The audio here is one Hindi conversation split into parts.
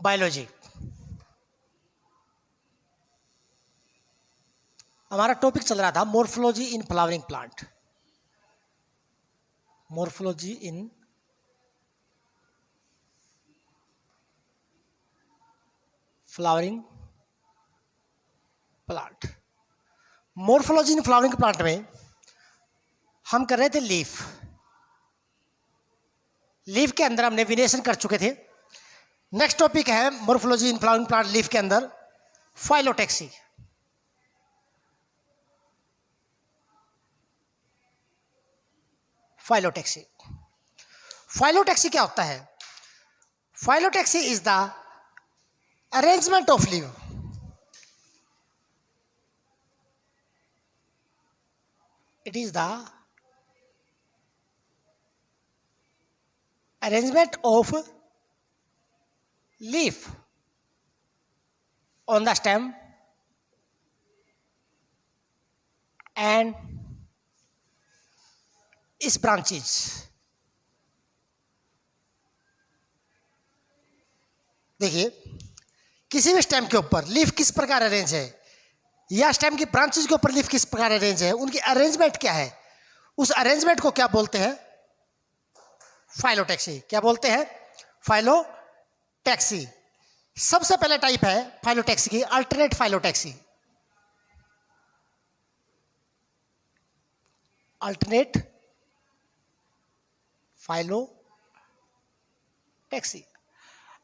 बायोलॉजी। हमारा टॉपिक चल रहा था morphology in flowering plant. Morphology in flowering plant. Morphology in flowering plant में हम कर रहे थे लीफ। लीफ के अंदर हमने विनेशन कर चुके थे। नेक्स्ट टॉपिक है morphology in flowering plant leaf के अंदर फाइलोटैक्सी। फाइलोटैक्सी फाइलोटैक्सी क्या होता है? Phyllotaxy is the arrangement of leave. It is the arrangement of leaf on the stem and its branches। देखिए, किसी भी स्टेम के ऊपर लीफ किस प्रकार अरेंज है या स्टेम की ब्रांचेज के ऊपर लीफ किस प्रकार अरेंज है, उनकी अरेंजमेंट क्या है, उस अरेंजमेंट को क्या बोलते हैं? फाइलोटैक्सी। क्या बोलते हैं? फाइलोटैक्सी। सबसे पहले टाइप है फाइलोटैक्सी की alternate phyllotaxy. Alternate phyllotaxy.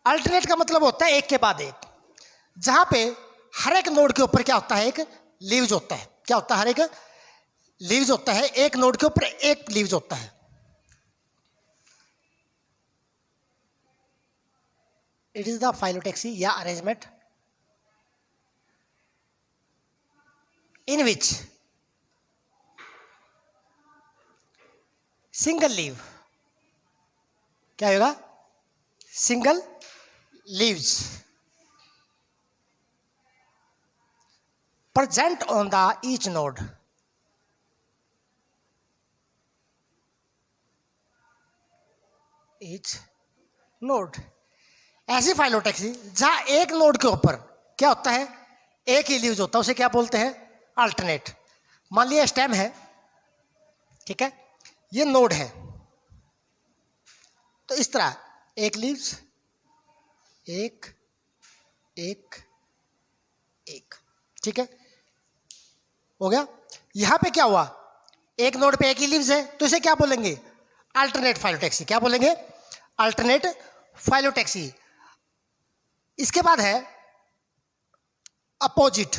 Alternate का मतलब होता है एक के बाद एक, जहां पे हर एक नोड के ऊपर क्या होता है? एक लीव्स होता है। क्या होता है? हर एक लीव्स होता है। एक नोड के ऊपर एक लीव्स होता है। It is the phyllotaxy या arrangement in which single leaf, क्या होगा? Single leaves present on the each node। each node। ऐसी फाइलोटैक्सी जहां एक नोड के ऊपर क्या होता है? एक ही लीव्स होता है, उसे क्या बोलते हैं? अल्टरनेट। मान लिया स्टेम है, ठीक है, ये नोड है, तो इस तरह एक लीव्स, एक एक एक, ठीक है, हो गया। यहां पे क्या हुआ? एक नोड पे एक ही लीव्स है, तो इसे क्या बोलेंगे? Alternate phyllotaxy. क्या बोलेंगे? Alternate phyllotaxy. इसके बाद है अपोजिट।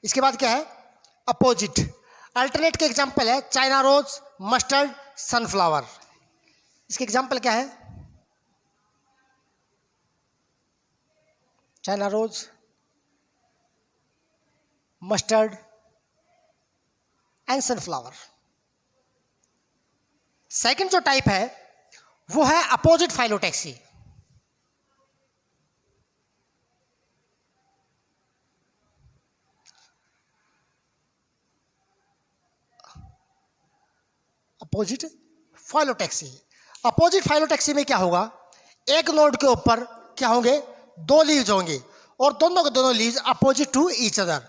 इसके बाद क्या है? अपोजिट। अल्टरनेट के एग्जांपल है चाइना रोज, मस्टर्ड, सनफ्लावर। इसके एग्जांपल क्या है? China rose, mustard and sunflower. Second जो टाइप है वो है opposite phyllotaxy. Opposite phyllotaxy. Opposite phyllotaxy में क्या होगा? एक नोड के ऊपर क्या होंगे? दो लीव्स होंगे और दोनों के दोनों leaves opposite to each other.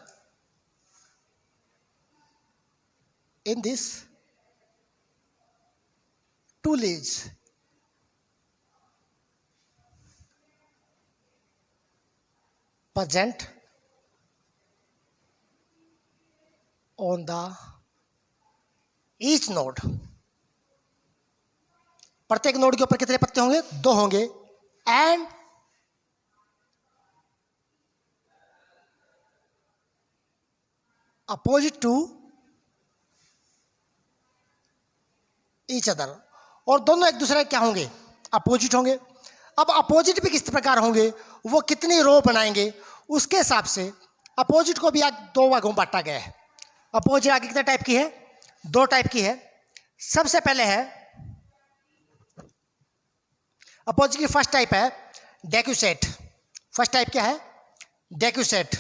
In this two leaves present on the each node। प्रत्येक नोड के ऊपर कितने पत्ते होंगे? दो होंगे। And opposite to each other, और दोनों एक दूसरे क्या होंगे? अपोजिट होंगे। अब अपोजिट भी किस प्रकार होंगे, वो कितनी रो बनाएंगे, उसके हिसाब से अपोजिट को भी आज दो भागों में बांटा गया है। अपोजिट आगे कितने टाइप की है? दो टाइप की है। सबसे पहले है अपोजिट की फर्स्ट टाइप है डेक्यूसेट। फर्स्ट टाइप क्या है? डेक्यूसेट।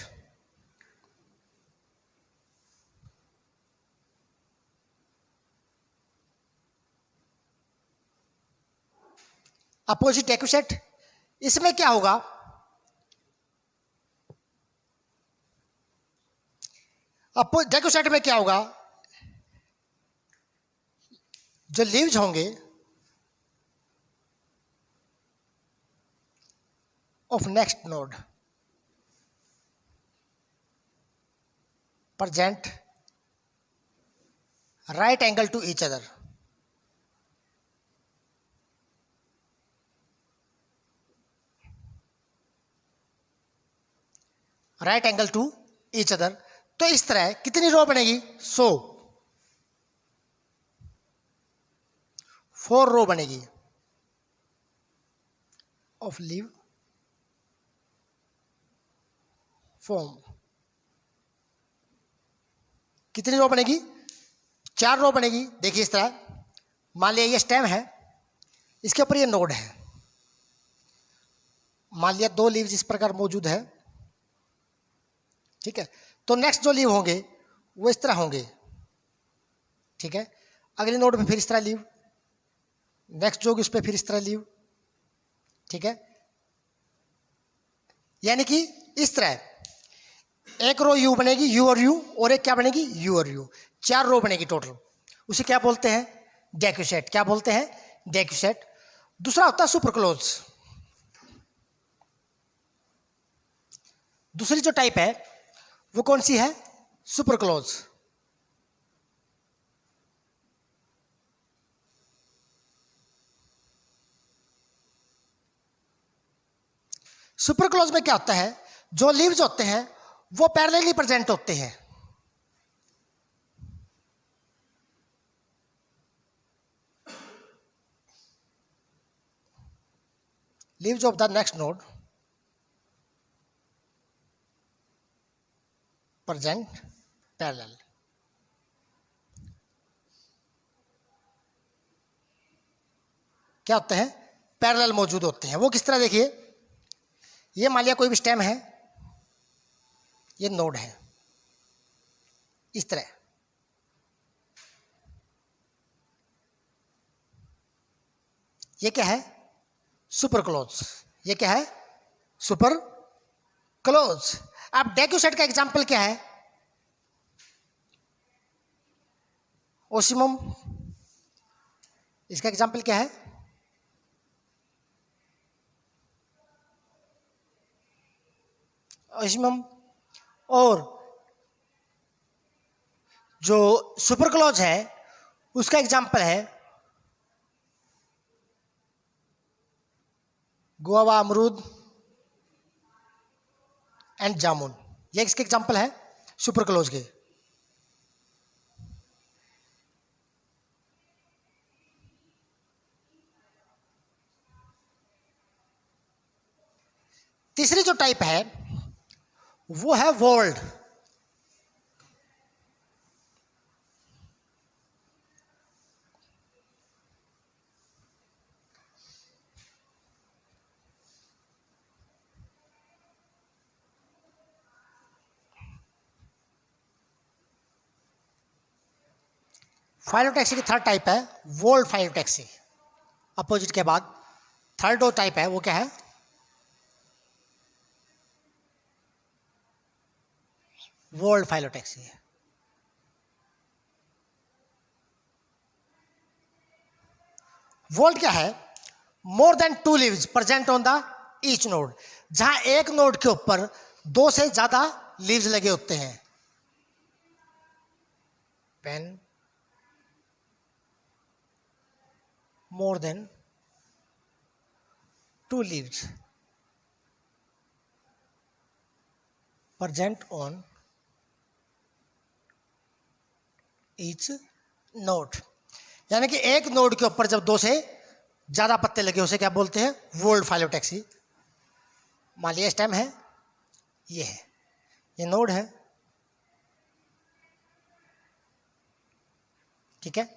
अपोजिट डेक्यूसेट। इसमें क्या होगा? अब डेकोसाइट में क्या होगा, जो लीव्स होंगे of next node present right angle to each other. Right angle to each other. तो इस तरह कितनी रो बनेगी, 4 रो बनेगी ऑफ लीव फॉर्म। कितनी रो बनेगी, 4 रो बनेगी। देखिए इस तरह, मान लिया ये स्टेम है, इसके ऊपर ये नोड है, मान लिया 2 लीव्स इस प्रकार मौजूद है, ठीक है। तो नेक्स्ट जो लीव होंगे वो इस तरह होंगे, ठीक है। अगले नोड में फिर इस तरह लीव, नेक्स्ट जो होगी उस पर फिर इस तरह लीव, ठीक है। यानी कि इस तरह एक रो यू बनेगी, यू और यू, और एक क्या बनेगी, यू और यू, 4 रो बनेगी टोटल। उसे क्या बोलते हैं, डेक्यूसेट। क्या बोलते हैं, डेक्यूसेट। दूसरा होता है सुपरक्लोज। दूसरी जो टाइप है वो कौन सी है, सुपरक्लोज। सुपरक्लोज में क्या होता है, जो लीव्स होते हैं वो पैरेलली प्रेजेंट होते हैं। Leaves of the next node present parallel. क्या होते हैं, पैरेलल मौजूद होते हैं। वो किस तरह, देखिए ये मान लिया कोई भी स्टेम है, ये नोड है, इस तरह ये क्या है, सुपर क्लोज। ये क्या है, सुपर क्लोज। अब डेक्यूसेट का एग्जांपल क्या है, ओसिमम। इसका एग्जांपल क्या है, ओसिमम। और जो सुपर क्लोज है उसका एग्जांपल है गुआवा, अमरूद एंड जामुन। ये इसके एग्जांपल है सुपर क्लोज के। तीसरी जो टाइप है वो है वॉल्ड। फाइलोटैक्सी की थर्ड टाइप है वॉल्ड फाइलोटैक्सी। अपोजिट के बाद थर्ड और टाइप है वो क्या है, वॉल्ड फाइलोटैक्सी। वॉल्ड क्या है, more than 2 leaves present on the each node. जहां एक नोड के ऊपर 2 से ज्यादा लीव्स लगे होते हैं। Pen more than 2 leaves present on each node। यानी कि एक नोड के ऊपर जब 2 से ज्यादा पत्ते लगे उसे क्या बोलते हैं, वॉल्ड फाइलोटैक्सी। मान लिया स्टेम है, ये है, ये नोड है, ठीक है।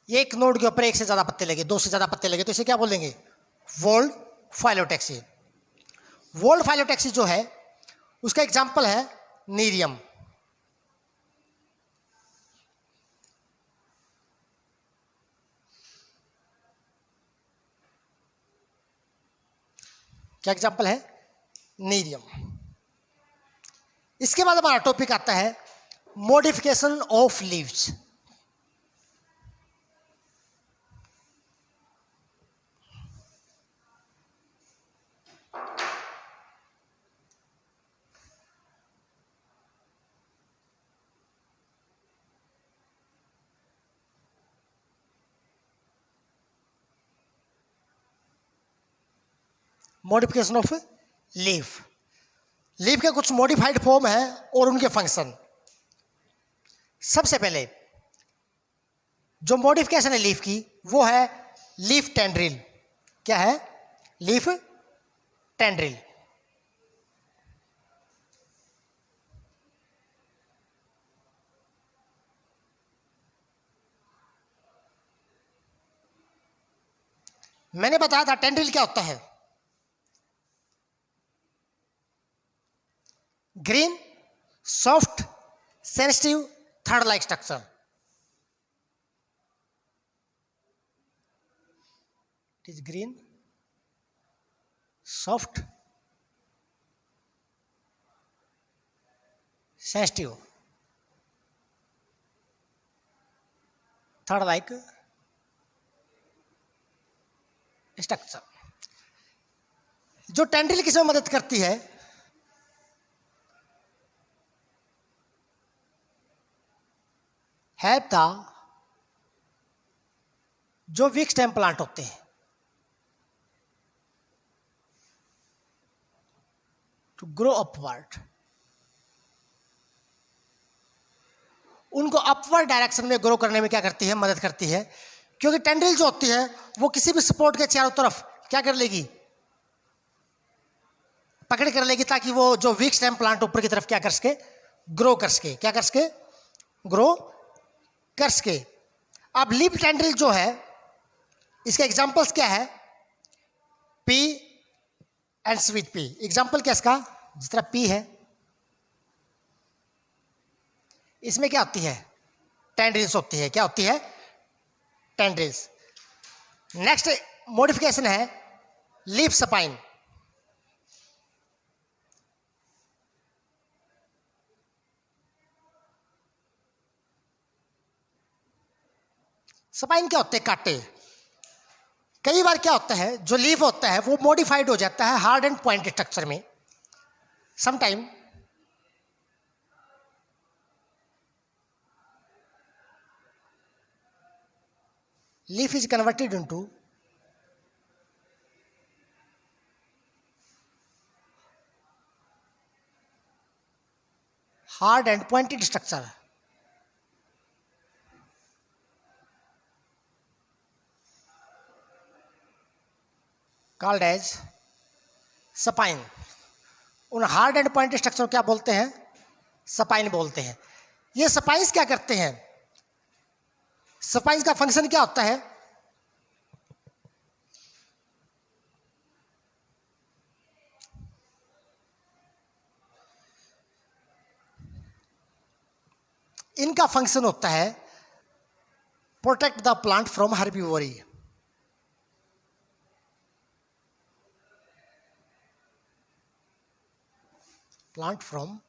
एक नोड के ऊपर 1 से ज्यादा पत्ते लगे, 2 से ज्यादा पत्ते लगे, तो इसे क्या बोलेंगे, वॉल्ड फाइलोटैक्सी। वॉल्ड फाइलोटैक्सी जो है उसका एग्जांपल है नीरियम। क्या एग्जांपल है, नीरियम। इसके बाद हमारा टॉपिक आता है modification of leaves. Modification of leaf. Leaf के कुछ मॉडिफाइड फॉर्म है और उनके फंक्शन. सबसे पहले जो मॉडिफिकेशन है लीफ की वो है लीफ टेंड्रिल. क्या है? Leaf tendril. मैंने बताया था टेंड्रिल क्या होता है. Green, soft, sensitive, third like structure. It is green, soft, sensitive, third like structure. जो टेंड्रिल किसमें मदद करती है? हेल्प द जो वीक स्टेम प्लांट होते हैं टू ग्रो अपवर्ड. उनको अपवर्ड डायरेक्शन में ग्रो करने में क्या करती है? मदद करती है. क्योंकि टेंड्रिल जो होती है वो किसी भी सपोर्ट के चारों तरफ क्या कर लेगी? पकड़ कर लेगी ताकि वो जो वीक स्टेम प्लांट ऊपर की तरफ क्या कर सके? ग्रो कर सके. क्या कर सके? ग्रो कर सके. अब लीफ टेंड्रिल जो है इसके एग्जांपल्स क्या है? P and sweet pea. Example क्या इसका? जिस तरह पी है इसमें क्या होती है? टेंड्रिल्स होती है. क्या होती है? टेंड्रिल्स. नेक्स्ट मॉडिफिकेशन है लीफ सपाइन. सपाइन क्या होते हैं? कांटे. कई बार क्या होता है जो लीफ होता है वो मॉडिफाइड हो जाता है हार्ड एंड पॉइंट स्ट्रक्चर में. Sometime leaf is converted into hard and pointed structure called as spine. उन हार्ड एंड पॉइंटेड स्ट्रक्चर क्या बोलते हैं? सपाइन बोलते हैं. ये सपाइंस क्या करते हैं? सपाइंस का फंक्शन क्या होता है? इनका फंक्शन होता है protect the plant from herbivory. Plant from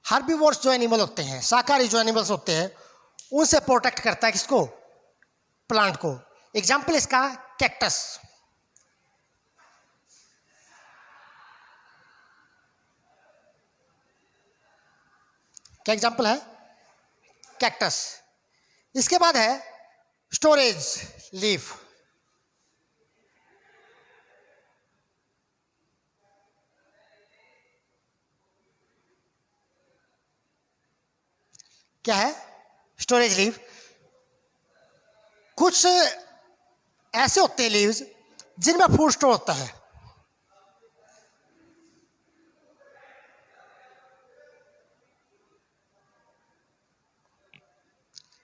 herbivores जो एनिमल होते हैं, शाकाहारी जो एनिमल्स होते हैं, उनसे प्रोटेक्ट करता है किसको? प्लांट को. एग्जाम्पल इसका कैक्टस. क्या एग्जाम्पल है? कैक्टस. इसके बाद है स्टोरेज लीफ. क्या है? Storage leaf. कुछ ऐसे होते हैं लीव्स जिनमें फूड स्टोर होता है.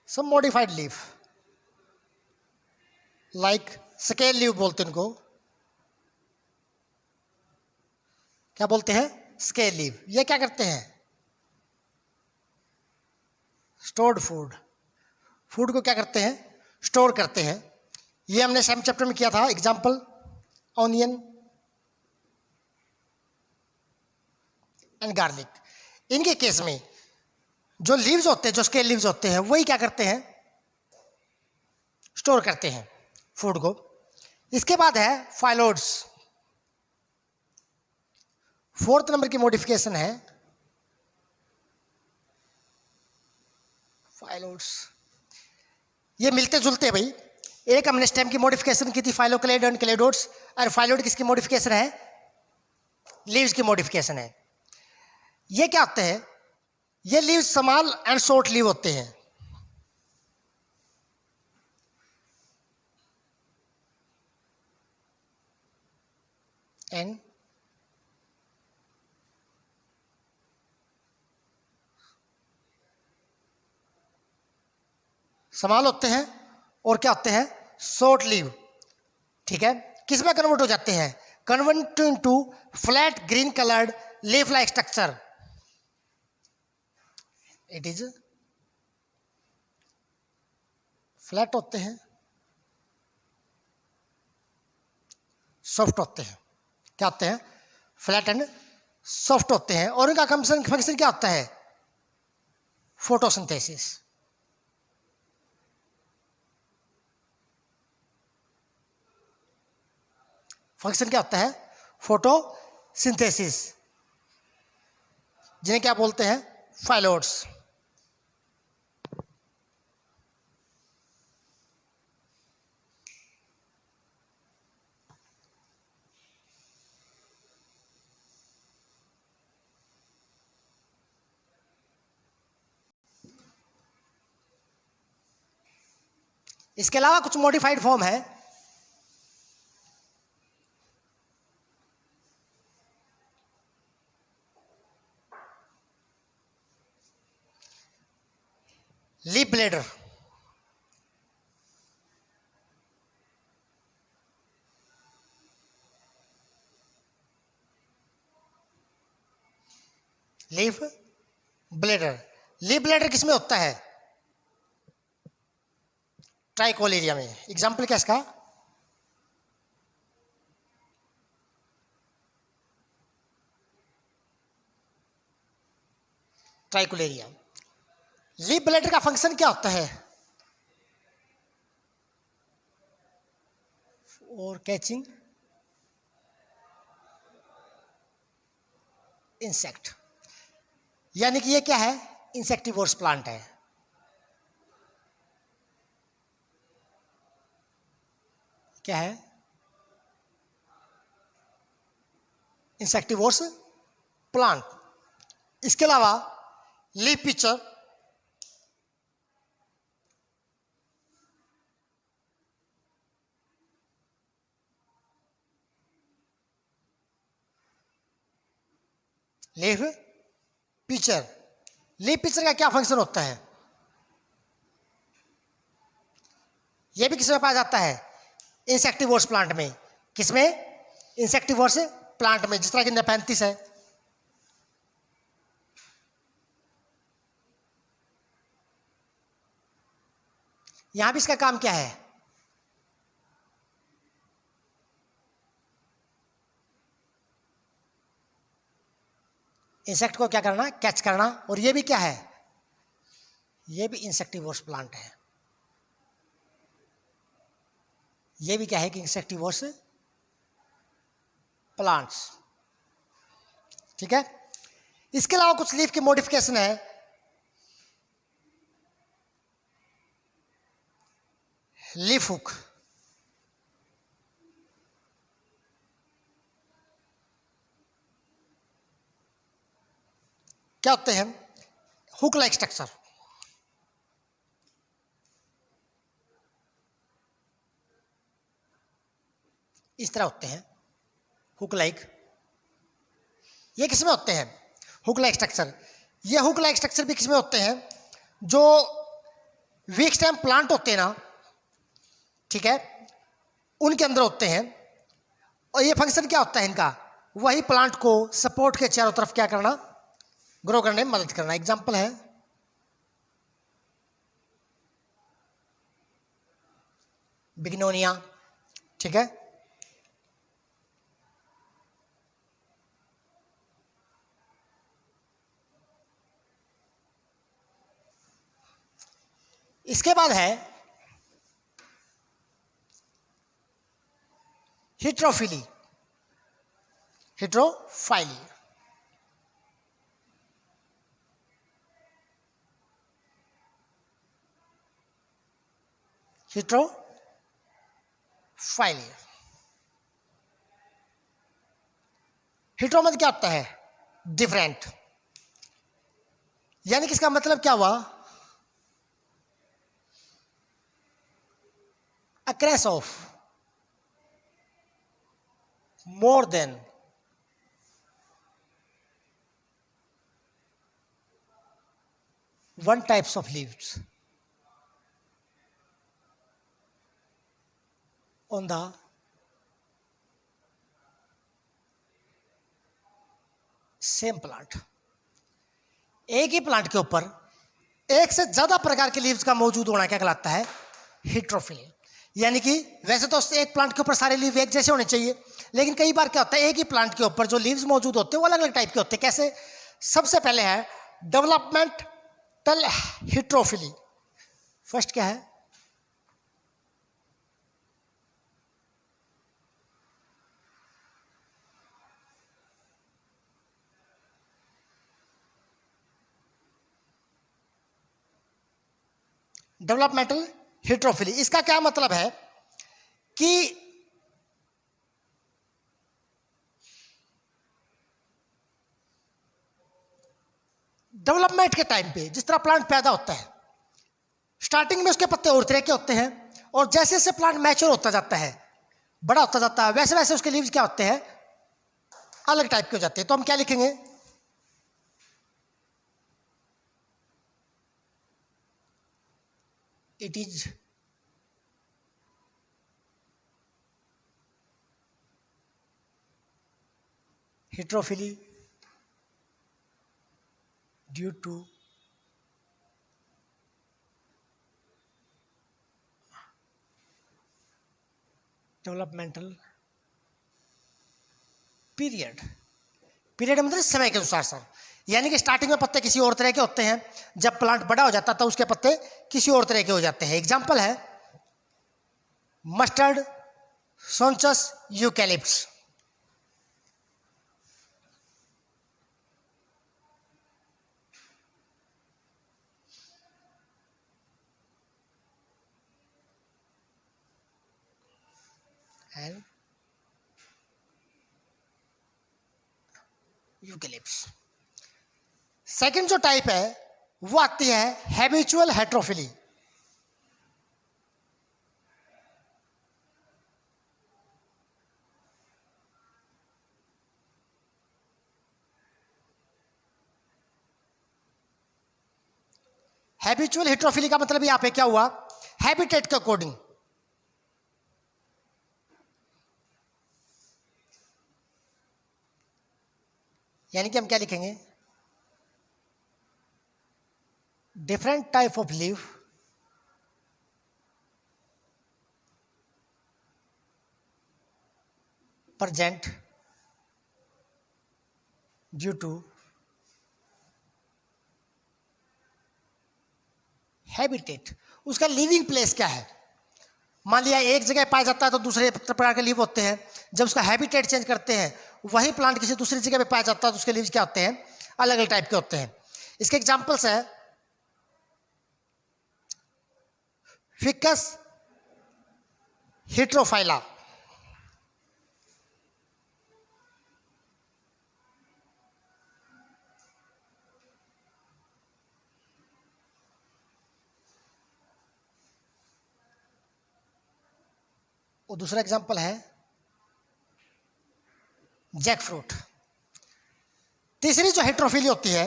Some modified leaf like scale leaf बोलते हैं इनको. क्या बोलते हैं? Scale leaf. ये क्या करते हैं? Stored food. फूड को क्या करते हैं? स्टोर करते हैं. ये हमने सेम चैप्टर में किया था. Example onion, and garlic. इनके केस में जो लीव्स होते हैं, जो स्केल लीव्स होते हैं, वही क्या करते हैं, स्टोर करते हैं फूड को। इसके बाद है फाइलोड्स। फोर्थ नंबर की मॉडिफिकेशन है फाइलोड्स। ये मिलते जुलते भाई, एक हमने स्टेम की मॉडिफिकेशन की थी फाइलोक्लेड एंड क्लेडोड्स, और फाइलोड किसकी मॉडिफिकेशन है, लीव्स की मॉडिफिकेशन है। ये क्या होते हैं, ये leaves small and short leave होते हैं। एंड स्मॉल होते हैं और क्या होते हैं, शॉर्ट लीव। ठीक है, किस में कन्वर्ट हो जाते हैं, convert into flat green coloured leaf like structure. It is flat होते हैं, सॉफ्ट होते हैं। क्या होते हैं, फ्लैट एंड सॉफ्ट होते हैं। और इनका फंक्शन क्या होता है, फोटोसिंथेसिस। फंक्शन क्या होता है, फोटोसिंथेसिस, जिन्हें क्या बोलते हैं, फाइलोड्स। इसके अलावा कुछ मॉडिफाइड फॉर्म है। Leaf bladder, leaf bladder. Leaf bladder किसमें होता है, ट्राइकोलेरिया में। एग्जाम्पल क्या इसका, ट्राइकोलेरिया। लीफ ब्लेडर का फंक्शन क्या होता है, और कैचिंग इंसेक्ट, यानी कि ये क्या है, इंसेक्टिवोर्स प्लांट है। क्या है, इंसेक्टिवोर्स प्लांट। इसके अलावा leaf pitcher, leaf pitcher. Leaf pitcher का क्या फंक्शन होता है, यह भी किसमें पाया जाता है, इंसेक्टिवोर्स प्लांट में। किसमें, इंसेक्टिवोर्स प्लांट में, जिस तरह कि नेफेंथिस है। यहां भी इसका काम क्या है, इंसेक्ट को क्या करना, कैच करना। और ये भी क्या है, ये भी इंसेक्टिवोर्स प्लांट है। ये भी क्या है कि इंसेक्टिवोर्स प्लांट्स। ठीक है, इसके अलावा कुछ लीफ की मॉडिफिकेशन है। लीफ हुक, क्या होते हैं, हुक लाइक स्ट्रक्चर। इस तरह होते हैं हुक लाइक। ये किसमें होते हैं, हुक लाइक स्ट्रक्चर। ये हुक लाइक स्ट्रक्चर भी किसमें होते हैं, जो वीक स्टेम प्लांट होते हैं ना, ठीक है, उनके अंदर होते हैं। और ये फंक्शन क्या होता है इनका, वही प्लांट को सपोर्ट के चारों तरफ क्या करना, ग्रो करने में मदद करना। एग्जाम्पल है बिग्नोनिया। ठीक है, इसके बाद है हिट्रोफिली, हिट्रोफाइली। हिट्रोफाइली, हिट्रो मतलब क्या होता है? डिफरेंट, यानी कि इसका मतलब क्या हुआ? अक्रैस of more than one types of leaves on the same plant। एक ही प्लांट के ऊपर एक से ज्यादा प्रकार के लीव्स का मौजूद होना क्या कहलाता है? हिट्रोफिली। यानी कि वैसे तो एक प्लांट के ऊपर सारे लीव एक जैसे होने चाहिए, लेकिन कई बार क्या होता है एक ही प्लांट के ऊपर जो लीव्स मौजूद होते हैं वो अलग अलग टाइप के होते हैं। कैसे? सबसे पहले है डेवलपमेंटल हिट्रोफिली। फर्स्ट क्या है? डेवलपमेंटल हिट्रोफिली। इसका क्या मतलब है कि डेवलपमेंट के टाइम पे जिस तरह प्लांट पैदा होता है, स्टार्टिंग में उसके पत्ते और तरह के होते हैं, और जैसे जैसे प्लांट मैच्योर होता जाता है, बड़ा होता जाता है, वैसे वैसे उसके लीव्स क्या होते हैं? अलग टाइप के हो जाते हैं। तो हम क्या लिखेंगे? It is heterophylly due to developmental period. Period मतलब समय के अनुसार सर, यानी कि स्टार्टिंग में पत्ते किसी और तरह के होते हैं, जब प्लांट बड़ा हो जाता है तो उसके पत्ते किसी और तरह के हो जाते हैं। एग्जांपल है mustard, sonchus, eucalyptus. And eucalyptus. Second जो टाइप है वो आती है हैबिचुअल हेट्रोफिली। हैबिचुअल हेट्रोफिली का मतलब यहां पे क्या हुआ? हैबिटेट के अकॉर्डिंग। यानी कि हम क्या लिखेंगे? Different type of leave present due to habitat. उसका लिविंग प्लेस क्या है? मान लिया एक जगह पाया जाता है तो दूसरे प्रकार के लीव होते हैं, जब उसका हैबिटेट चेंज करते हैं वही प्लांट किसी दूसरी जगह पे पाया जाता है तो उसके लीव्स क्या होते हैं? अलग अलग टाइप के होते हैं। इसके एग्जांपल्स है फिकस हिट्रोफाइला, और दूसरा एग्जांपल है जैक फ्रूट। तीसरी जो हेट्रोफिली होती है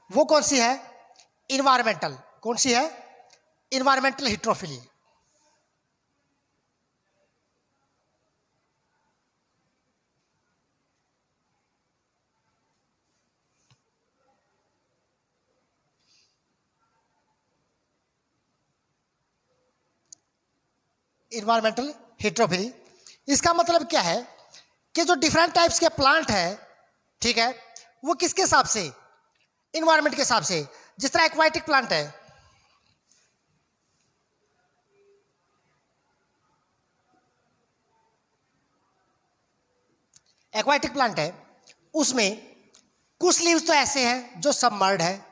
वो कौन सी है? इन्वायरमेंटल। कौन सी है? Environmental heterophylly. इन्वायरमेंटल हेट्रोफिली, इसका मतलब क्या है कि जो डिफरेंट टाइप्स के प्लांट है, ठीक है, वो किसके हिसाब से? इन्वायरमेंट के हिसाब से। जिस तरह एक्वाटिक प्लांट है, एक्वाटिक प्लांट है, उसमें कुछ लीव्स तो ऐसे हैं जो सबमर्ज्ड है,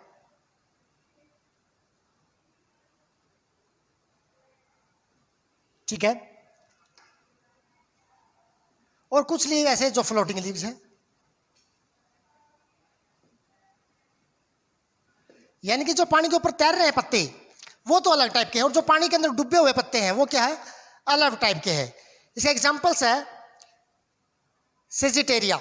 ठीक है, और कुछ लीव ऐसे जो फ्लोटिंग लीव्स हैं। यानी कि जो पानी के ऊपर तैर रहे हैं पत्ते वो तो अलग टाइप के हैं, और जो पानी के अंदर डूबे हुए पत्ते हैं वो क्या है, अलग टाइप के हैं। इसके एग्जांपल्स है सेजिटेरिया,